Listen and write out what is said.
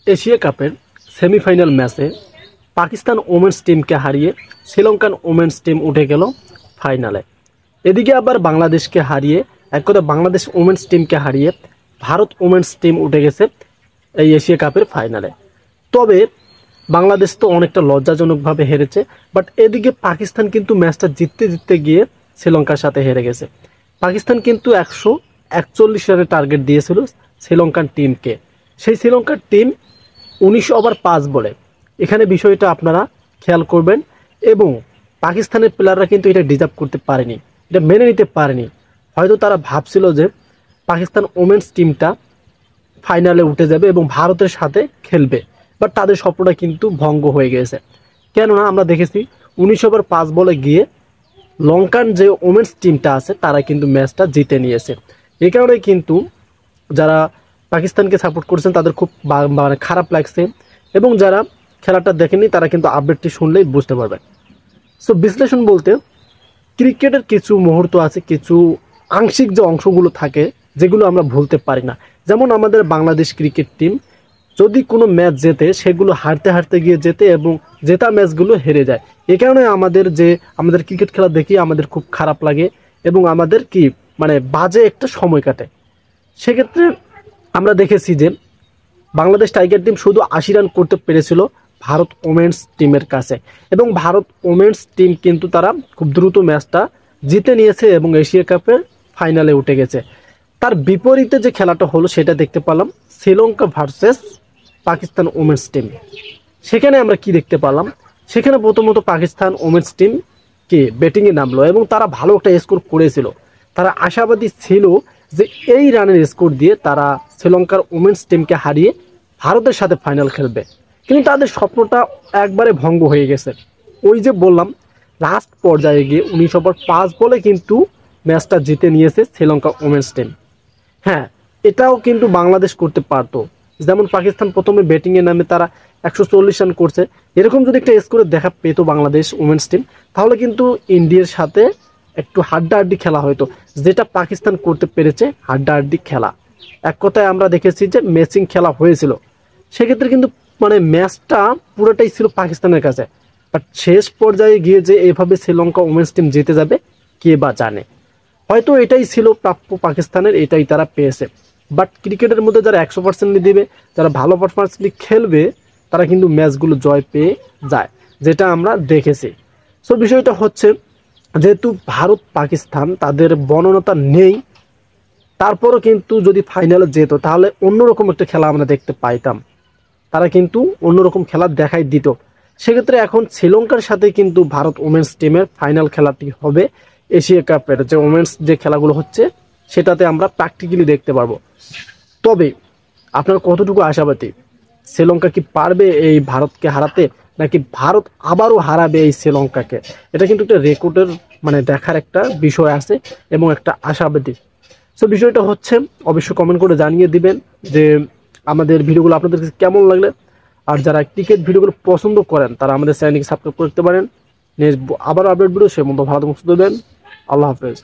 Asia কাপের semifinal ম্যাচে Pakistan women's টিমকে হারিয়ে শ্রীলঙ্কান ওমেন্স টিম উঠে গেল ফাইনালে। এদিকে আবার বাংলাদেশকে হারিয়ে এক কথা বাংলাদেশ ওমেন্স টিমকে হারিয়ে ভারত ওমেন্স টিম উঠে গেছে এই এশিয়া কাপের ফাইনালে। তবে বাংলাদেশ তো অনেকটা লজ্জাজনকভাবে হেরেছে, বাট এদিকে পাকিস্তান কিন্তু ম্যাচটা জিততে জিততে গিয়ে শ্রীলঙ্কার সাথে হেরে গেছে। পাকিস্তান কিন্তু 141 রানের টার্গেট দিয়েছিল শ্রীলঙ্কান টিমকে। সেই শ্রীলঙ্কার টিম 19 ওভার 5 বলে, এখানে বিষয়টা আপনারা খেয়াল করবেন। এবং পাকিস্তানের প্লেয়াররা কিন্তু এটা ডিজার্ভ করতে পারেনি, এটা মেনে নিতে পারেনি। হয়তো তারা ভাবছিল যে পাকিস্তান ওমেন্স টিমটা ফাইনালে উঠে যাবে এবং ভারতের সাথে খেলবে, বাট তাদের স্বপ্নটা কিন্তু ভঙ্গ হয়ে গেছে। কেননা আমরা দেখেছি 19 ওভার 5 বলে গিয়ে লঙ্কান যে ওমেন্স টিমটা আছে তারা কিন্তু ম্যাচটা জিতে নিয়েছে। এই কারণে কিন্তু যারা পাকিস্তানকে সাপোর্ট করেছেন তাদের খুব মানে খারাপ লাগছে, এবং যারা খেলাটা দেখেনি তারা কিন্তু আপডেটটি শুনলেই বুঝতে পারবেন। সো বিশ্লেষণ বলতে ক্রিকেটের কিছু মুহূর্ত আছে, কিছু আংশিক যে অংশগুলো থাকে যেগুলো আমরা ভুলতে পারি না। যেমন আমাদের বাংলাদেশ ক্রিকেট টিম যদি কোনো ম্যাচ জেতে সেগুলো হারতে হারতে গিয়ে জেতে এবং জেতা ম্যাচগুলো হেরে যায়। এই কারণে আমাদের ক্রিকেট খেলা দেখি আমাদের খুব খারাপ লাগে এবং আমাদের কি মানে বাজে একটা সময় কাটে। সেক্ষেত্রে আমরা দেখেছি যে বাংলাদেশ টাইগার টিম শুধু 80 রান করতে পেরেছিল ভারত ওমেন্স টিমের কাছে, এবং ভারত ওমেন্স টিম কিন্তু তারা খুব দ্রুত ম্যাচটা জিতে নিয়েছে এবং এশিয়া কাপের ফাইনালে উঠে গেছে। তার বিপরীতে যে খেলাটা হলো সেটা দেখতে পেলাম Sri Lanka versus Pakistan women's team. সেখানে আমরা কি দেখতে পেলাম, সেখানে প্রথমত পাকিস্তান ওমেন্স টিম কে ব্যাটিংয়ে নামলো এবং তারা ভালো একটা স্কোর করেছিল। তারা আশাবাদী ছিল যে এই রানের স্কোর দিয়ে তারা শ্রীলঙ্কার ওমেন্স টিমকে হারিয়ে ভারতের সাথে ফাইনাল খেলবে, কিন্তু তাদের স্বপ্নটা একবারে ভঙ্গ হয়ে গেছে। ওই যে বললাম লাস্ট পর্যায়ে গিয়ে 19 ওভার 5 বলে কিন্তু ম্যাচটা জিতে নিয়েছে শ্রীলঙ্কা ওমেন্স টিম। হ্যাঁ, এটাও কিন্তু বাংলাদেশ করতে পারতো। যেমন পাকিস্তান প্রথমে ব্যাটিংয়ে নামে তারা 140 রান করছে, এরকম যদি একটা স্কোরে দেখা পেতো বাংলাদেশ ওমেন্স টিম তাহলে কিন্তু ইন্ডিয়ার সাথে একটু হাড্ডাহাড্ডি খেলা হয়তো, যেটা পাকিস্তান করতে পেরেছে হাড্ডাহাড্ডি খেলা। এক কথায় আমরা দেখেছি যে ম্যাচিং খেলা হয়েছিল। সেক্ষেত্রে কিন্তু মানে ম্যাচটা পুরোটাই ছিল পাকিস্তানের কাছে, বাট শেষ পর্যায়ে গিয়ে যে এভাবে শ্রীলঙ্কা ওমেন্স টিম জিতে যাবে কে বা জানে। হয়তো এটাই ছিল প্রাপ্য পাকিস্তানের, এটাই তারা পেয়েছে। বাট ক্রিকেটের মধ্যে যারা 100% দিবে, যারা ভালো পারফরমেন্স খেলবে তারা কিন্তু ম্যাচগুলো জয় পেয়ে যায়, যেটা আমরা দেখেছি। সো বিষয়টা হচ্ছে যেহেতু ভারত পাকিস্তান তাদের বর্ণনাটা নেই, তারপরও কিন্তু যদি ফাইনালে যেত তাহলে অন্যরকম একটা খেলা আমরা দেখতে পাইতাম, তারা কিন্তু অন্যরকম খেলা দেখাই দিত। সেক্ষেত্রে এখন শ্রীলঙ্কার সাথে কিন্তু ভারত ওমেন্স টিমের ফাইনাল খেলাটি হবে এশিয়া কাপের যে ওমেন্স যে খেলাগুলো হচ্ছে সেটাতে আমরা প্র্যাকটিক্যালি দেখতে পারবো। তবে আপনার কতটুকু আশাবাদী, শ্রীলঙ্কা কি পারবে এই ভারতকে হারাতে, নাকি ভারত আবারও হারাবে এই শ্রীলঙ্কাকে? এটা কিন্তু একটা রেকর্ডের মানে দেখার একটা বিষয় আছে এবং একটা আশাবাদী। সো বিষয়টা হচ্ছে অবশ্যই কমেন্ট করে জানিয়ে দিবেন যে আমাদের ভিডিওগুলো আপনাদের কাছে কেমন লাগলে। আর যারা ক্রিকেট ভিডিওগুলো পছন্দ করেন তারা আমাদের চ্যানেলকে সাবস্ক্রাইব করতে পারেন। নেক্সট আবার আপডেট ভিডিও সে মতো ভালো থাকবেন। আল্লাহ হাফেজ।